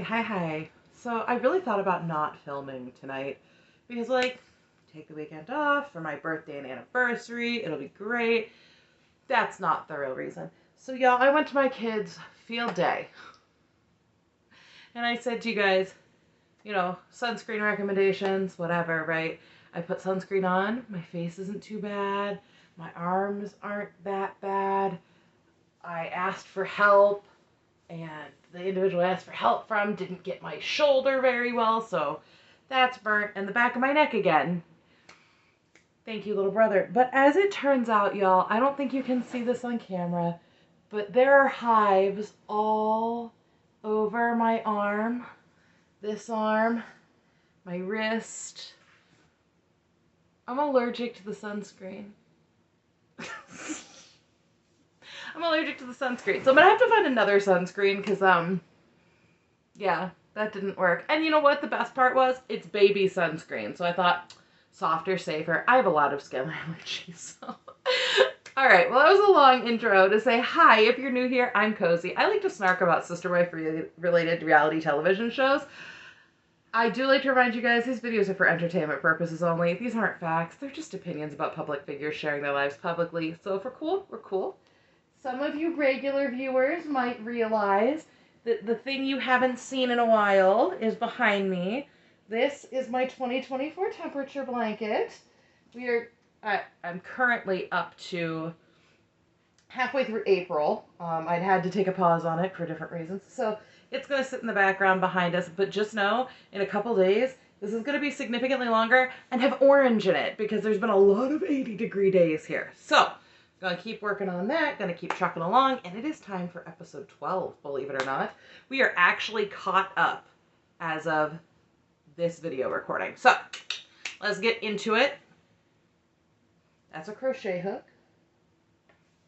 Hi. So I really thought about not filming tonight because, take the weekend off for my birthday and anniversary. It'll be great. That's not the real reason. So, y'all, I went to my kids' field day and I said to you guys, sunscreen recommendations, whatever, right? I put sunscreen on. My face isn't too bad. My arms aren't that bad. I asked for help, and the individual I asked for help from didn't get my shoulder very well, so that's burnt, and the back of my neck again. Thank you, little brother. But as it turns out, y'all, I don't think you can see this on camera, but there are hives all over my arm, this arm, my wrist. I'm allergic to the sunscreen. I'm allergic to the sunscreen. So I'm going to have to find another sunscreen because, yeah, that didn't work. And you know what the best part was? It's baby sunscreen. So I thought, softer, safer. I have a lot of skin allergies, so. All right, well, that was a long intro to say, hi, if you're new here, I'm Cozy. I like to snark about sister wife-related reality television shows. I do like to remind you guys, these videos are for entertainment purposes only. These aren't facts. They're just opinions about public figures sharing their lives publicly. So if we're cool, we're cool. Some of you regular viewers might realize that the thing you haven't seen in a while is behind me. This is my 2024 temperature blanket. I'm currently up to halfway through April. I'd had to take a pause on it for different reasons. So it's going to sit in the background behind us. But just know, in a couple days, this is going to be significantly longer and have orange in it because there's been a lot of 80-degree days here. So gonna keep working on that, gonna keep trucking along, and it is time for episode 12, believe it or not. We are actually caught up as of this video recording. So, let's get into it. That's a crochet hook.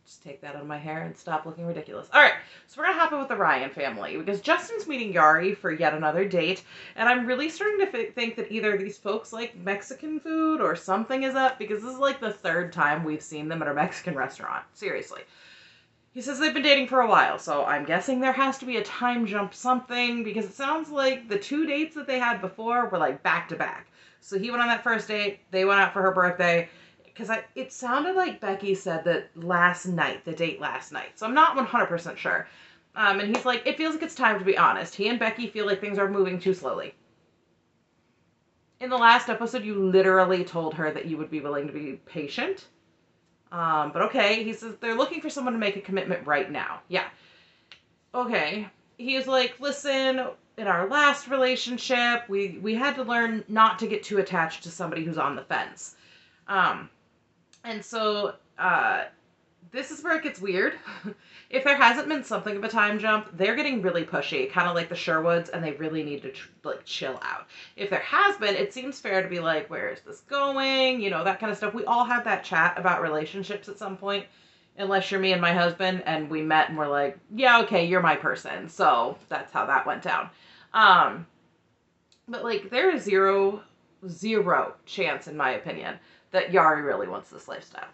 Just take that out of my hair and stop looking ridiculous. All right, so we're gonna hop in with the Ryan family because Justin's meeting Yari for yet another date, and I'm really starting to think that either these folks like Mexican food or something is up because this is like the third time we've seen them at a Mexican restaurant. Seriously. He says they've been dating for a while, so I'm guessing there has to be a time jump something because it sounds like the 2 dates that they had before were like back to back. So he went on that first date, they went out for her birthday, because it sounded like Becky said that the date last night. So I'm not 100% sure. And he's like, it feels like it's time to be honest. He and Becky feel like things are moving too slowly. In the last episode, you literally told her that you would be willing to be patient. But okay, he says they're looking for someone to make a commitment right now. Yeah. Okay. He's like, listen, in our last relationship, we had to learn not to get too attached to somebody who's on the fence. And so, this is where it gets weird. If there hasn't been something of a time jump, they're getting really pushy, kind of like the Sherwoods, and they really need to, chill out. If there has been, it seems fair to be like, where is this going? You know, that kind of stuff. We all have that chat about relationships at some point, unless you're me and my husband, and we met and we're like, yeah, okay, you're my person. So, that's how that went down. But, there is zero chance, in my opinion, that Yari really wants this lifestyle.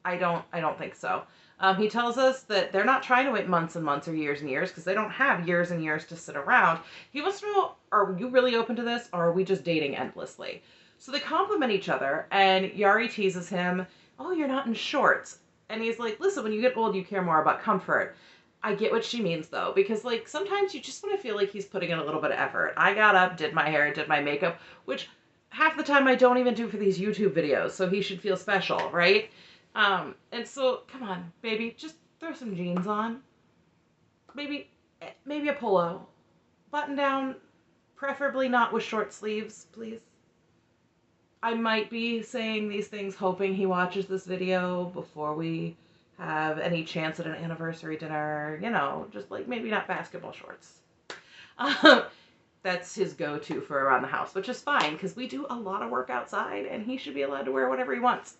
I don't think so. He tells us that they're not trying to wait months and months or years and years because they don't have years and years to sit around. He wants to know, are you really open to this or are we just dating endlessly? So they compliment each other and Yari teases him, oh, you're not in shorts. And he's like, listen, when you get old, you care more about comfort. I get what she means though, because sometimes you just want to feel like he's putting in a little bit of effort. I got up, did my hair, did my makeup, which half the time I don't even do for these YouTube videos, so he should feel special, right? And so, come on, baby, just throw some jeans on. Maybe a polo. Button down, preferably not with short sleeves, please. I might be saying these things hoping he watches this video before we have any chance at an anniversary dinner, just maybe not basketball shorts. That's his go-to for around the house, which is fine because we do a lot of work outside and he should be allowed to wear whatever he wants.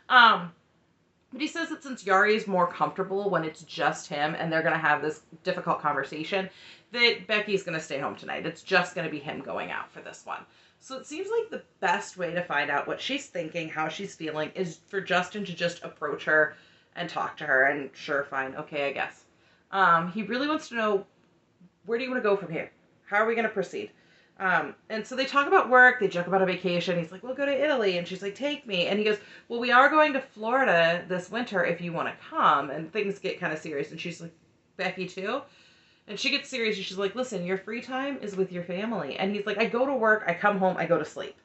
But he says that since Yari is more comfortable when it's just him and they're going to have this difficult conversation, that Becky's going to stay home tonight. It's just going to be him going out for this one. So it seems like the best way to find out what she's thinking, how she's feeling, is for Justin to just approach her and talk to her and sure, fine, okay, I guess. He really wants to know where do you want to go from here? How are we going to proceed? And so they talk about work. They joke about a vacation. He's like, we'll go to Italy. And she's like, take me. And he goes, well, we are going to Florida this winter if you want to come. And things get kind of serious. And she's like, Becky too? And she gets serious. And she's like, listen, your free time is with your family. And he's like, I go to work. I come home. I go to sleep.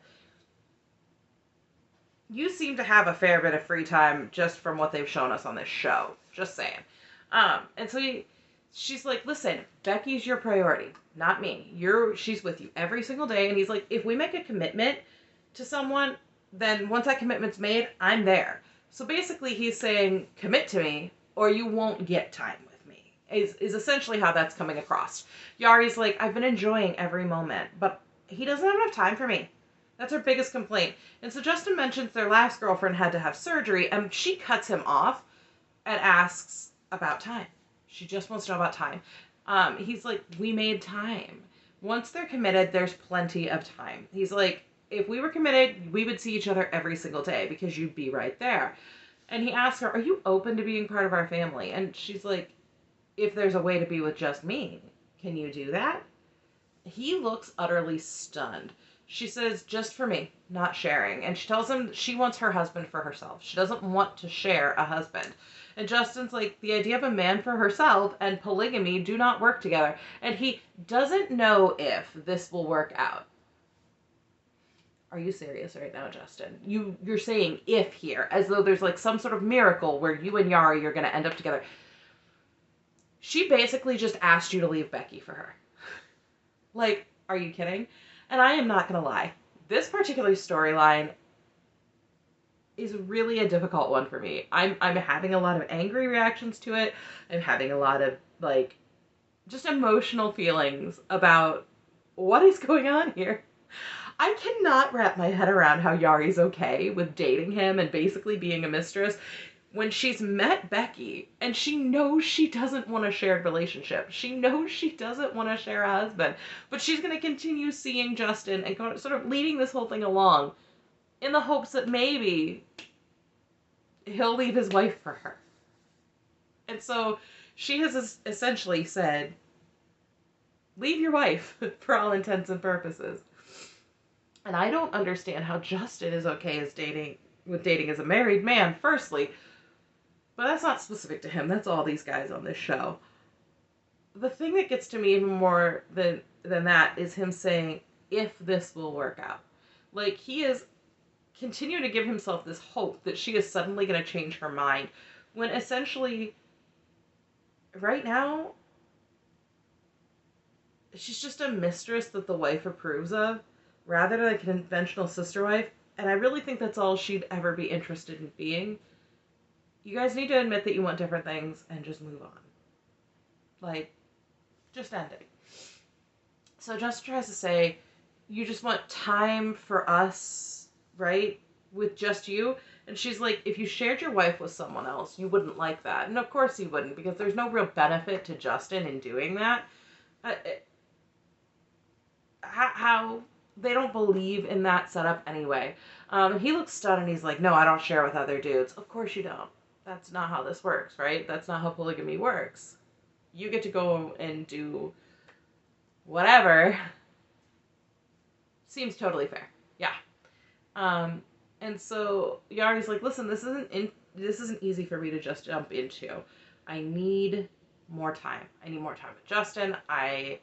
You seem to have a fair bit of free time just from what they've shown us on this show. Just saying. And so she's like, listen, Becky's your priority, not me. She's with you every single day. And he's like, if we make a commitment to someone, then once that commitment's made, I'm there. So basically he's saying, commit to me or you won't get time with me, is essentially how that's coming across. Yari's like, I've been enjoying every moment, but he doesn't have enough time for me. That's her biggest complaint. And so Justin mentions their last girlfriend had to have surgery, and she cuts him off and asks about time. She just wants to know about time. He's like, we made time. Once they're committed, there's plenty of time. He's like, if we were committed, we would see each other every single day because you'd be right there. And he asks her, are you open to being part of our family? And she's like, if there's a way to be with just me, can you do that? He looks utterly stunned. She says, just for me, not sharing. And she tells him she wants her husband for herself. She doesn't want to share a husband. And Justin's like, the idea of a man for herself and polygamy do not work together. And he doesn't know if this will work out. Are you serious right now, Justin? You're saying if here, as though there's like some sort of miracle where you and Yari are going to end up together. She basically just asked you to leave Becky for her. Like, are you kidding? And I am not going to lie. This particular storyline is really a difficult one for me. I'm having a lot of angry reactions to it. I'm having a lot of, like, just emotional feelings about what is going on here. I cannot wrap my head around how Yari's okay with dating him and basically being a mistress when she's met Becky and she knows she doesn't want a shared relationship. She knows she doesn't want to share a husband, but she's going to continue seeing Justin and sort of leading this whole thing along in the hopes that maybe he'll leave his wife for her. And so she has essentially said, leave your wife for all intents and purposes. And I don't understand how Justin is okay as dating as a married man, firstly. But that's not specific to him. That's all these guys on this show. The thing that gets to me even more than that is him saying, if this will work out. Like, he is continuing to give himself this hope that she is suddenly going to change her mind. When essentially, right now, she's just a mistress that the wife approves of, rather than a conventional sister wife. And I really think that's all she'd ever be interested in being. You guys need to admit that you want different things and just move on. Like, just end it. So Justin tries to say, you just want time for us, right? With just you. And she's like, if you shared your wife with someone else, you wouldn't like that. And of course you wouldn't, because there's no real benefit to Justin in doing that. How they don't believe in that setup anyway. He looks stunned and he's like, no, I don't share with other dudes. Of course you don't. That's not how this works, right? That's not how polygamy works. You get to go and do whatever. Seems totally fair. Yeah. And so Yari's like, listen, this isn't easy for me to just jump into. I need more time. I need more time with Justin. I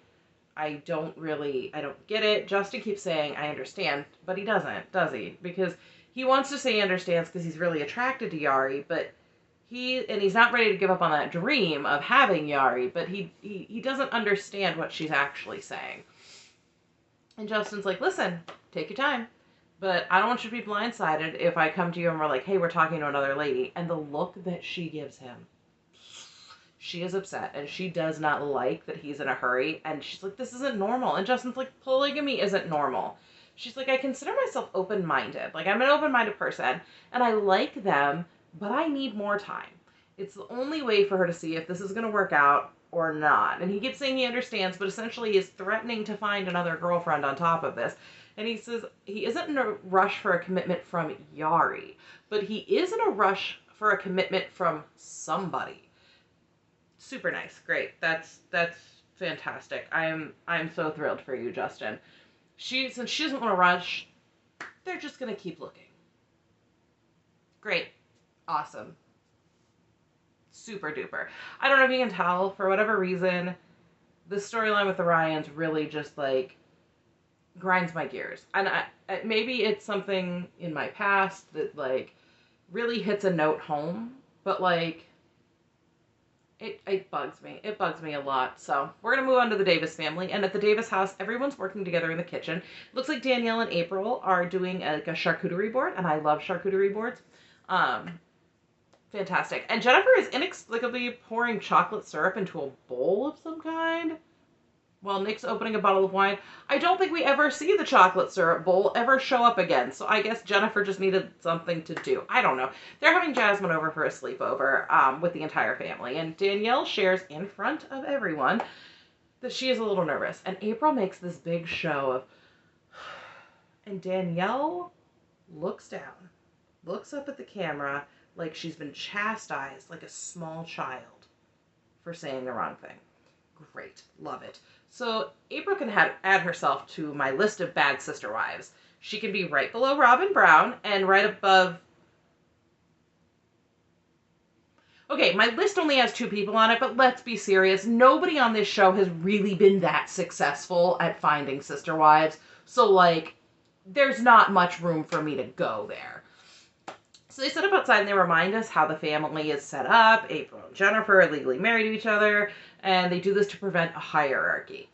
don't get it. Justin keeps saying, I understand, but he doesn't, does he? Because he wants to say he understands because he's really attracted to Yari, but he's not ready to give up on that dream of having Yari, but he doesn't understand what she's actually saying. And Justin's like, listen, take your time, but I don't want you to be blindsided if I come to you and we're like, hey, we're talking to another lady. And the look that she gives him, she is upset, and she does not like that he's in a hurry, and she's like, this isn't normal. And Justin's like, polygamy isn't normal. She's like, I consider myself open-minded. Like, I'm an open-minded person, and I like them, but I need more time. It's the only way for her to see if this is going to work out or not. And he keeps saying he understands, but essentially he is threatening to find another girlfriend on top of this. And he says he isn't in a rush for a commitment from Yari, but he is in a rush for a commitment from somebody. Super nice. Great. That's fantastic. I'm so thrilled for you, Justin. Since she doesn't want to rush, they're just gonna keep looking. Great. Awesome. Super duper. I don't know if you can tell, for whatever reason, the storyline with the Ryans really just like grinds my gears. And maybe it's something in my past that like really hits a note home, but like it bugs me. It bugs me a lot. So we're gonna move on to the Davis family. And at the Davis house, everyone's working together in the kitchen. Looks like Danielle and April are doing like a charcuterie board, and I love charcuterie boards. Fantastic. And Jennifer is inexplicably pouring chocolate syrup into a bowl of some kind while Nick's opening a bottle of wine. I don't think we ever see the chocolate syrup bowl ever show up again, so I guess Jennifer just needed something to do. I don't know. They're having Jasmine over for a sleepover with the entire family, and Danielle shares in front of everyone that she is a little nervous. And April makes this big show of... And Danielle looks down, looks up at the camera like she's been chastised like a small child for saying the wrong thing. Great. Love it. So April can add herself to my list of bad sister wives. She can be right below Robin Brown and right above... Okay, my list only has 2 people on it, but let's be serious. Nobody on this show has really been that successful at finding sister wives. So, like, there's not much room for me to go there. So they sit up outside and they remind us how the family is set up. April and Jennifer are legally married to each other, and they do this to prevent a hierarchy.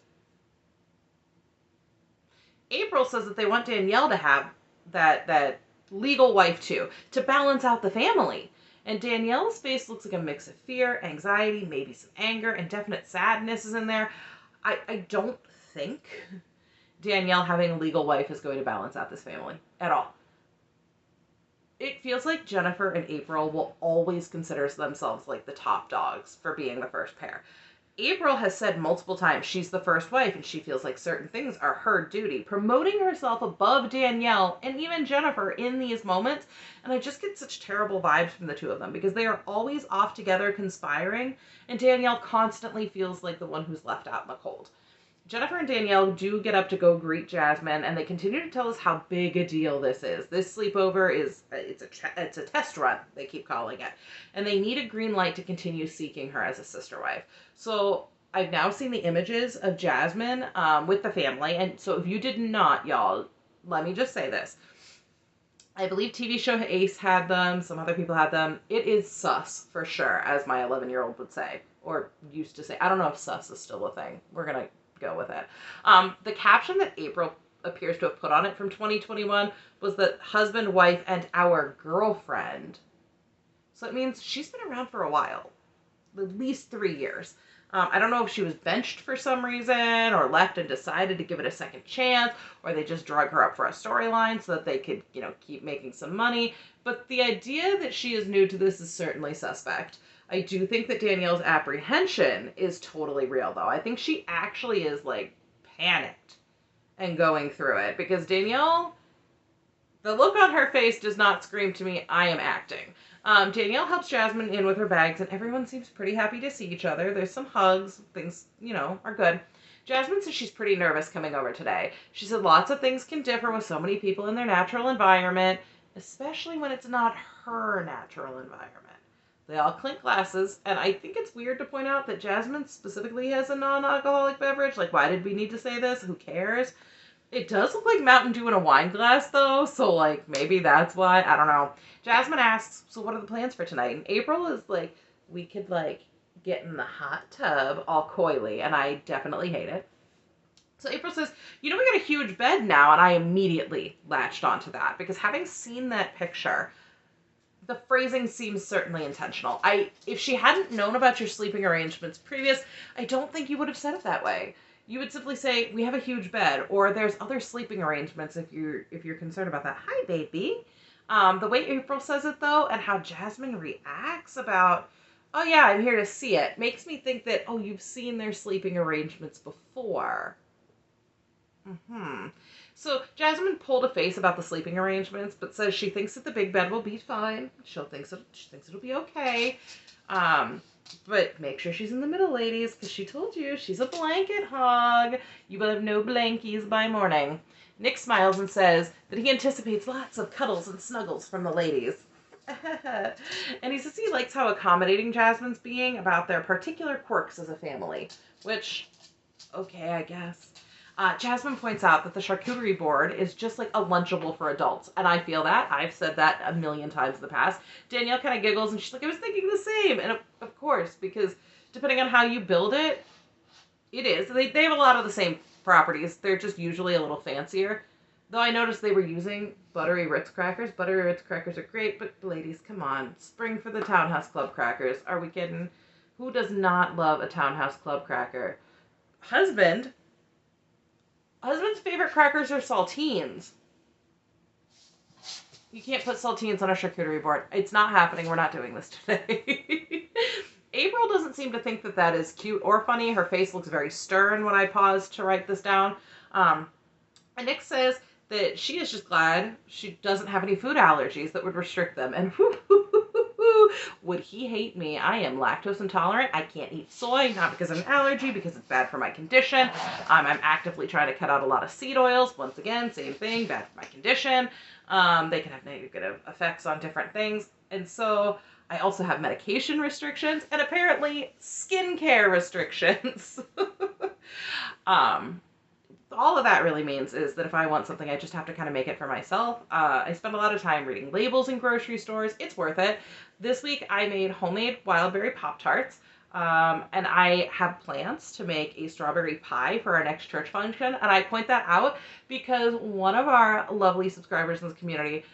April says that they want Danielle to have that legal wife too, to balance out the family. And Danielle's face looks like a mix of fear, anxiety, maybe some anger, and definite sadness is in there. I don't think Danielle having a legal wife is going to balance out this family at all. It feels like Jennifer and April will always consider themselves like the top dogs for being the first pair. April has said multiple times she's the first wife and she feels like certain things are her duty, promoting herself above Danielle and even Jennifer in these moments. And I just get such terrible vibes from the two of them because they are always off together conspiring, and Danielle constantly feels like the one who's left out in the cold. Jennifer and Danielle do get up to go greet Jasmine, and they continue to tell us how big a deal this is. This sleepover is, it's a test run, they keep calling it. And they need a green light to continue seeking her as a sister wife. So I've now seen the images of Jasmine with the family. And so if you did not, y'all, let me just say this. I believe TV show Ace had them. Some other people had them. It is sus, for sure, as my 11-year-old would say. Or used to say. I don't know if sus is still a thing. We're going to go with it. The caption that April appears to have put on it from 2021 was that husband, wife, and our girlfriend. So it means she's been around for a while. At least 3 years. I don't know if she was benched for some reason or left and decided to give it a second chance, or they just drug her up for a storyline so that they could, keep making some money. But the idea that she is new to this is certainly suspect. I do think that Danielle's apprehension is totally real, though. I think she actually is, panicked and going through it. Because Danielle, the look on her face does not scream to me, I am acting. Danielle helps Jasmine in with her bags, and everyone seems pretty happy to see each other. There's some hugs. Things, are good. Jasmine says she's pretty nervous coming over today. She said lots of things can differ with so many people in their natural environment, especially when it's not her natural environment. They all clink glasses, and I think it's weird to point out that Jasmine specifically has a non-alcoholic beverage. Why did we need to say this? Who cares? It does look like Mountain Dew in a wine glass, though, so, maybe that's why. I don't know. Jasmine asks, so what are the plans for tonight? And April is we could, get in the hot tub all coyly, and I definitely hate it. So April says, we got a huge bed now, and I immediately latched onto that, because having seen that picture... The phrasing seems certainly intentional. If she hadn't known about your sleeping arrangements previous, I don't think you would have said it that way. You would simply say, we have a huge bed, or there's other sleeping arrangements if you're concerned about that. Hi, baby. The way April says it, though, and how Jasmine reacts about, oh yeah, I'm here to see it, makes me think that, oh, you've seen their sleeping arrangements before. So Jasmine pulled a face about the sleeping arrangements, but says she thinks that the big bed will be fine. She thinks it'll be okay. But make sure she's in the middle, ladies, because she told you she's a blanket hog. You will have no blankies by morning. Nick smiles and says that he anticipates lots of cuddles and snuggles from the ladies. And he says he likes how accommodating Jasmine's being about their particular quirks as a family. Which, okay, I guess. Jasmine points out that the charcuterie board is just like a Lunchable for adults. And I feel that. I've said that a million times in the past. Danielle kind of giggles and she's like, I was thinking the same. And of course, because depending on how you build it, it is. They have a lot of the same properties. They're just usually a little fancier. Though I noticed they were using buttery Ritz crackers. Buttery Ritz crackers are great, but ladies, come on. Spring for the Townhouse Club crackers. Are we kidding? Who does not love a Townhouse Club cracker? Husband's favorite crackers are saltines. You can't put saltines on a charcuterie board. It's not happening. We're not doing this today. April doesn't seem to think that that is cute or funny. Her face looks very stern when I pause to write this down. And Nick says that she is just glad she doesn't have any food allergies that would restrict them. And would he hate me? I am lactose intolerant. I can't eat soy, not because of an allergy, because it's bad for my condition. I'm actively trying to cut out a lot of seed oils. Once again, same thing, bad for my condition. They can have negative effects on different things. And so I also have medication restrictions and apparently skincare restrictions. All of that really means is that if I want something, I just have to kind of make it for myself. I spend a lot of time reading labels in grocery stores. It's worth it. This week I made homemade Wildberry Pop-Tarts. And I have plans to make a strawberry pie for our next church function. And I point that out because one of our lovely subscribers in this community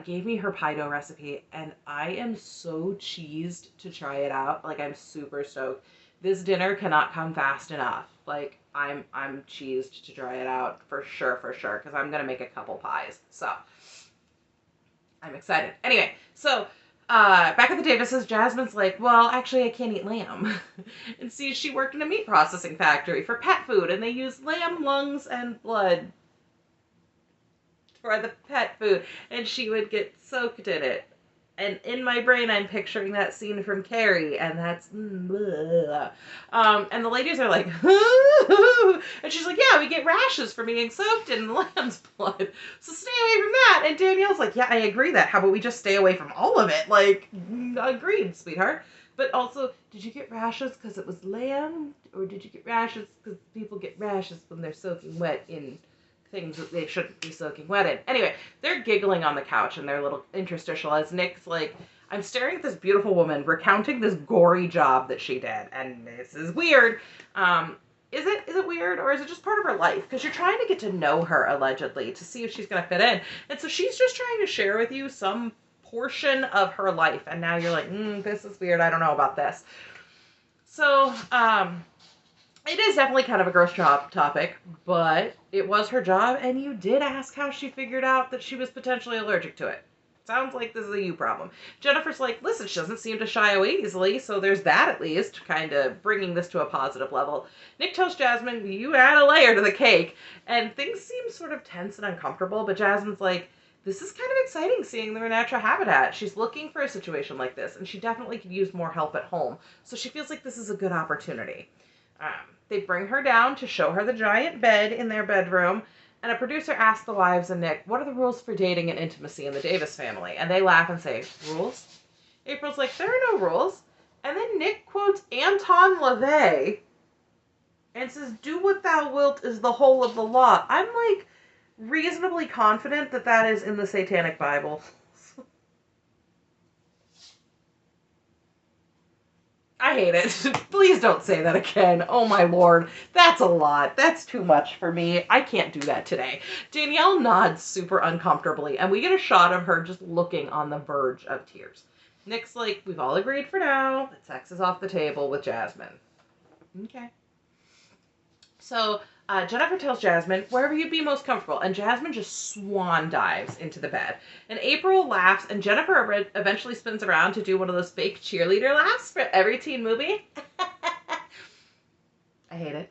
gave me her pie dough recipe. And I am so cheesed to try it out. Like, I'm super stoked. This dinner cannot come fast enough. Like, I'm cheesed to try it out for sure, because I'm going to make a couple pies. So, I'm excited. Anyway, so, back at the Davises, Jasmine's like, well, actually, I can't eat lamb. And see, she worked in a meat processing factory for pet food, and they use lamb lungs and blood for the pet food, and she would get soaked in it. And in my brain, I'm picturing that scene from Carrie, and that's, and the ladies are like, and she's like, yeah, we get rashes from being soaked in lamb's blood, so stay away from that. And Danielle's like, yeah, I agree that. How about we just stay away from all of it? Like, agreed, sweetheart. But also, did you get rashes because it was lamb, or did you get rashes because people get rashes when they're soaking wet in things that they shouldn't be soaking wet in? Anyway, they're giggling on the couch in their little interstitial as Nick's like, I'm staring at this beautiful woman recounting this gory job that she did, and this is weird. Is it weird, or is it just part of her life? Because you're trying to get to know her, allegedly, to see if she's going to fit in. And so she's just trying to share with you some portion of her life, and now you're like, this is weird, I don't know about this. So, it is definitely kind of a gross job topic, but it was her job, and you did ask how she figured out that she was potentially allergic to it. Sounds like this is a you problem. Jennifer's like, listen, she doesn't seem to shy away easily, so there's that at least, kind of bringing this to a positive level. Nick tells Jasmine, you add a layer to the cake, and things seem sort of tense and uncomfortable, but Jasmine's like, this is kind of exciting seeing their natural habitat. She's looking for a situation like this, and she definitely could use more help at home, so she feels like this is a good opportunity. They bring her down to show her the giant bed in their bedroom, and a producer asks the wives and Nick, what are the rules for dating and intimacy in the Davis family? And they laugh and say, rules? April's like, there are no rules. And then Nick quotes Anton LaVey and says, do what thou wilt is the whole of the law. I'm like reasonably confident that that is in the Satanic Bible. I hate it. Please don't say that again. Oh my lord. That's a lot. That's too much for me. I can't do that today. Danielle nods super uncomfortably, and we get a shot of her just looking on the verge of tears. Nick's like, we've all agreed for now that sex is off the table with Jasmine. Okay. So, Jennifer tells Jasmine, wherever you'd be most comfortable, and Jasmine just swan dives into the bed. And April laughs, and Jennifer eventually spins around to do one of those fake cheerleader laughs for every teen movie. I hate it.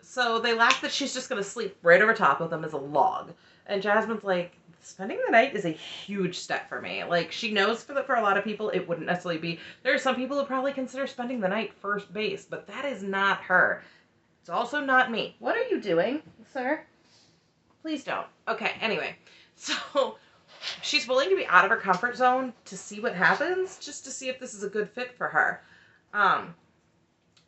So they laugh that she's just going to sleep right over top of them as a log. And Jasmine's like, spending the night is a huge step for me. Like, she knows for a lot of people, it wouldn't necessarily be. There are some people who probably consider spending the night first base, but that is not her. It's also not me. What are you doing, sir? Please don't. Okay, anyway. So, she's willing to be out of her comfort zone to see what happens, just to see if this is a good fit for her.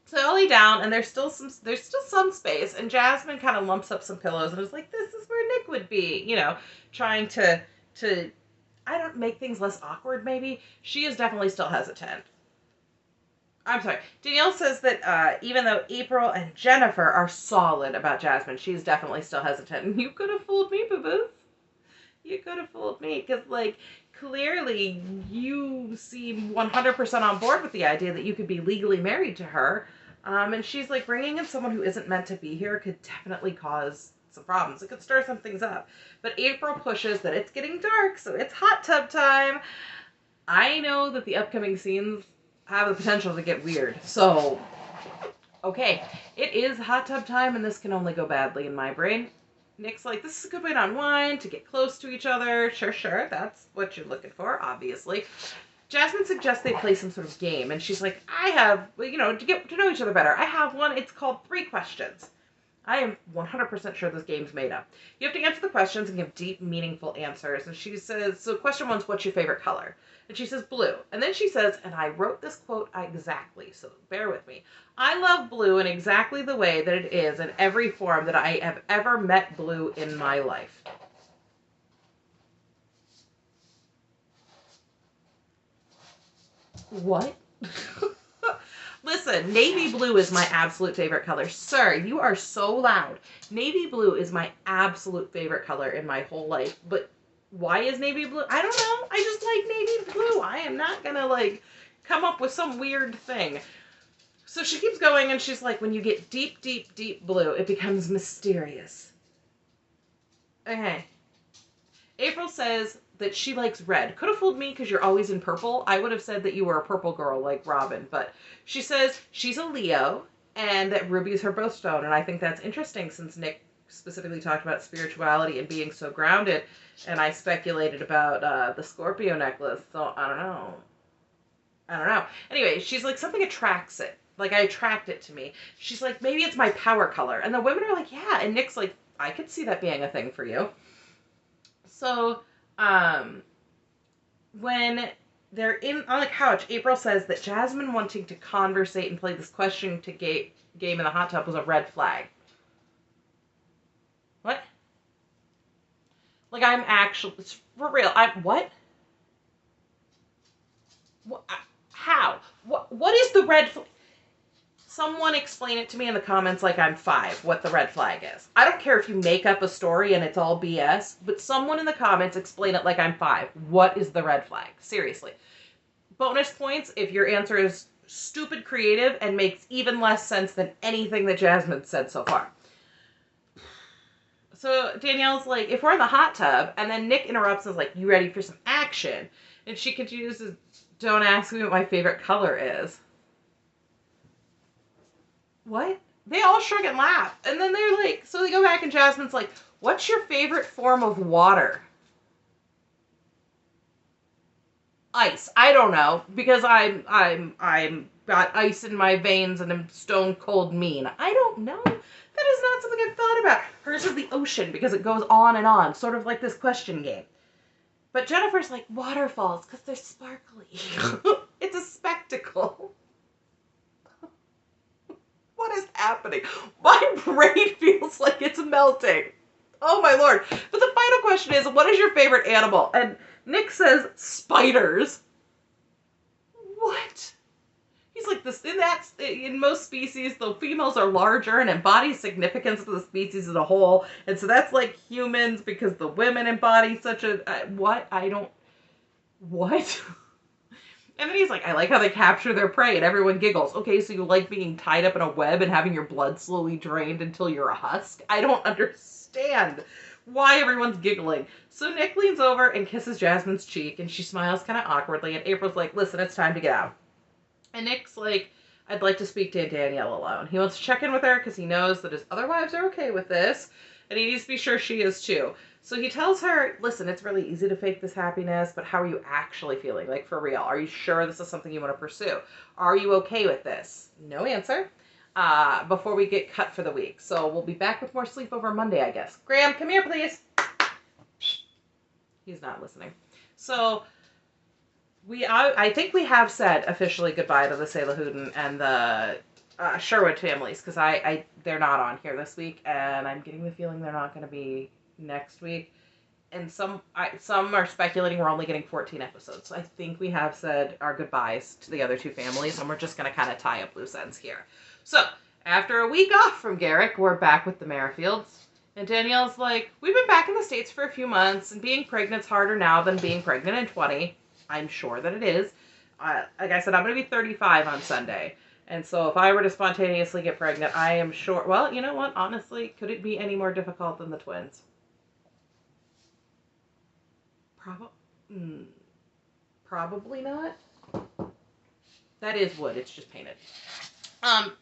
So I lay down, and there's still some space, and Jasmine kind of lumps up some pillows and is like, this is where Nick would be, you know, trying to make things less awkward, maybe. She is definitely still hesitant. I'm sorry. Danielle says that even though April and Jennifer are solid about Jasmine, she's definitely still hesitant. And you could have fooled me, boo-boos. You could have fooled me, because, like, clearly you seem 100% on board with the idea that you could be legally married to her. And she's like, bringing in someone who isn't meant to be here could definitely cause some problems. It could stir some things up. But April pushes that it's getting dark, so it's hot tub time. I know that the upcoming scenes have the potential to get weird. So, okay, it is hot tub time, and this can only go badly in my brain. Nick's like, this is a good way to unwind, to get close to each other. Sure, that's what you're looking for, obviously. Jasmine suggests they play some sort of game, and she's like, I have, you know, to get to know each other better, I have one, it's called 3 Questions. I am 100% sure this game's made up. You have to answer the questions and give deep, meaningful answers. And she says, so question 1's, what's your favorite color? And she says, blue. And then she says, and I wrote this quote exactly, so bear with me. I love blue in exactly the way that it is in every form that I have ever met blue in my life. What? Listen, navy blue is my absolute favorite color. Sir, you are so loud. Navy blue is my absolute favorite color in my whole life. But why is navy blue? I don't know. I just like navy blue. I am not gonna, like, come up with some weird thing. So she keeps going, and she's like, when you get deep, deep, deep blue, it becomes mysterious. Okay. April says that she likes red. Could have fooled me because you're always in purple. I would have said that you were a purple girl like Robin. But she says she's a Leo and that Ruby is her birthstone. And I think that's interesting since Nick specifically talked about spirituality and being so grounded. And I speculated about the Scorpio necklace. So I don't know. Anyway, she's like, something attracts it. Like, I attract it to me. She's like, maybe it's my power color. And the women are like, yeah. And Nick's like, I could see that being a thing for you. So, when they're on the couch, April says that Jasmine wanting to conversate and play this question to game in the hot tub was a red flag. What? Like, I'm actually, it's for real. What? What? How? What is the red flag? Someone explain it to me in the comments like I'm 5, what the red flag is. I don't care if you make up a story and it's all BS, but someone in the comments explain it like I'm 5. What is the red flag? Seriously. Bonus points if your answer is stupid creative and makes even less sense than anything that Jasmine said so far. So Danielle's like, if we're in the hot tub, and then Nick interrupts and is like, you ready for some action? And she continues, don't ask me what my favorite color is. What? They all shrug and laugh. And then they're like, so they go back and Jasmine's like, what's your favorite form of water? Ice. I don't know. Because I'm got ice in my veins and I'm stone cold mean. I don't know. That is not something I've thought about. Hers is the ocean because it goes on and on. Sort of like this question game. But Jennifer's like, waterfalls because they're sparkly. It's a spectacle. What is happening? My brain feels like it's melting. Oh my lord. But the final question is, what is your favorite animal? And Nick says, spiders. What? He's like, in most species, the females are larger and embody significance to the species as a whole. And so that's like humans because the women embody such a, what? What? And then he's like, I like how they capture their prey, and everyone giggles. Okay, so you like being tied up in a web and having your blood slowly drained until you're a husk? I don't understand why everyone's giggling. So Nick leans over and kisses Jasmine's cheek, and she smiles kind of awkwardly, and April's like, listen, it's time to get out. And Nick's like, I'd like to speak to Danielle alone. He wants to check in with her because he knows that his other wives are okay with this, and he needs to be sure she is too. So he tells her, listen, it's really easy to fake this happiness, but how are you actually feeling? Like, for real. Are you sure this is something you want to pursue? Are you okay with this? No answer. Before we get cut for the week. So we'll be back with more Sleepover Monday, I guess. Graham, come here, please. He's not listening. So I think we have said officially goodbye to the Salahudin and the Sherwood families, because they're not on here this week, and I'm getting the feeling they're not going to be next week. And some are speculating we're only getting 14 episodes. So I think we have said our goodbyes to the other two families, and we're just going to kind of tie up loose ends here. So after a week off from Garrick, we're back with the Merrifields. And Danielle's like, we've been back in the States for a few months, and being pregnant's harder now than being pregnant in 20. I'm sure that it is. Like I said, I'm going to be 35 on Sunday. And so if I were to spontaneously get pregnant, I am sure... Well, you know what? Honestly, could it be any more difficult than the twins? Probably not. That is wood. It's just painted.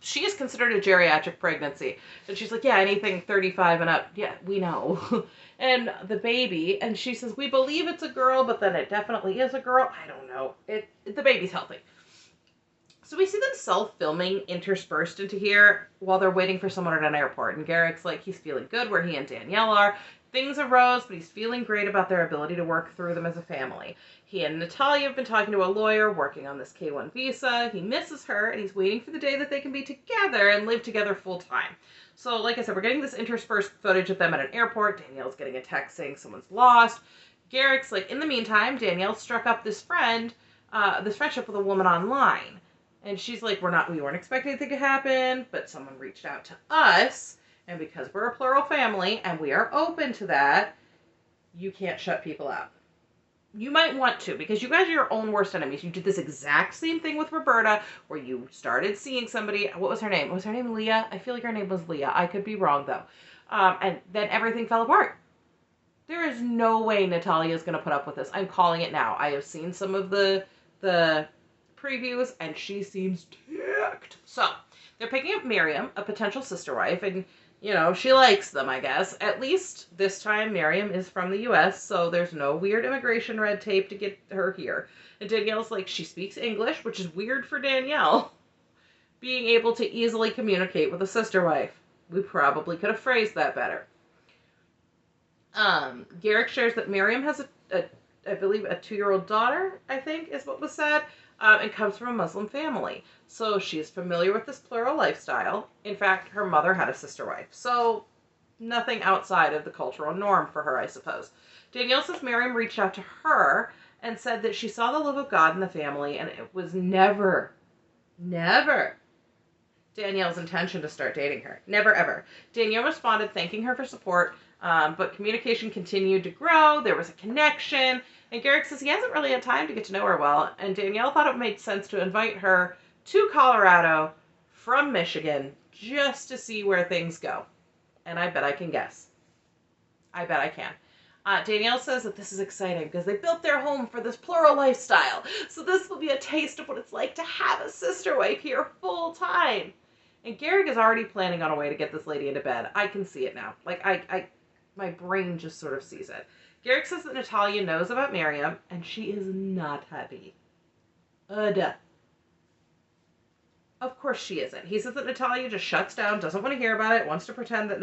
She is considered a geriatric pregnancy. And she's like, yeah, anything 35 and up. Yeah, we know. And the baby, and she says, we believe it's a girl, but then it definitely is a girl. I don't know. The baby's healthy. So we see them self-filming interspersed into here while they're waiting for someone at an airport. And Garrick's like, he's feeling good where he and Danielle are. Things arose, but he's feeling great about their ability to work through them as a family. He and Natalia have been talking to a lawyer working on this K-1 visa. He misses her, and he's waiting for the day that they can be together and live together full time. So, like I said, we're getting this interspersed footage of them at an airport. Danielle's getting a text saying someone's lost. Garrick's like, in the meantime, Danielle struck up this friendship with a woman online. And she's like, we weren't expecting anything to happen, but someone reached out to us. And because we're a plural family and we are open to that, you can't shut people out. You might want to, because you guys are your own worst enemies. You did this exact same thing with Roberta, where you started seeing somebody. What was her name? Was her name Leah? I feel like her name was Leah. I could be wrong, though. And then everything fell apart. There is no way Natalia is going to put up with this. I'm calling it now. I have seen some of the previews, and she seems ticked. So, they're picking up Miriam, a potential sister wife, and she likes them, I guess. At least this time, Miriam is from the U.S., so there's no weird immigration red tape to get her here. And Danielle's like, she speaks English, which is weird for Danielle, being able to easily communicate with a sister wife. We probably could have phrased that better. Garrick shares that Miriam has I believe, a 2-year-old daughter, I think, is what was said. And comes from a Muslim family. So she's familiar with this plural lifestyle. In fact, her mother had a sister wife. So nothing outside of the cultural norm for her, I suppose. Danielle says Miriam reached out to her and said that she saw the love of God in the family, and it was never Danielle's intention to start dating her. Never, ever. Danielle responded thanking her for support, but communication continued to grow. There was a connection. And Garrick says he hasn't really had time to get to know her well, and Danielle thought it made sense to invite her to Colorado from Michigan just to see where things go. And I bet I can guess. I bet I can. Danielle says that this is exciting because they built their home for this plural lifestyle. So this will be a taste of what it's like to have a sister wife here full time. And Garrick is already planning on a way to get this lady into bed. I can see it now. Like, my brain just sort of sees it. Garrick says that Natalia knows about Miriam, and she is not happy. Of course she isn't. He says that Natalia just shuts down, doesn't want to hear about it, wants to pretend that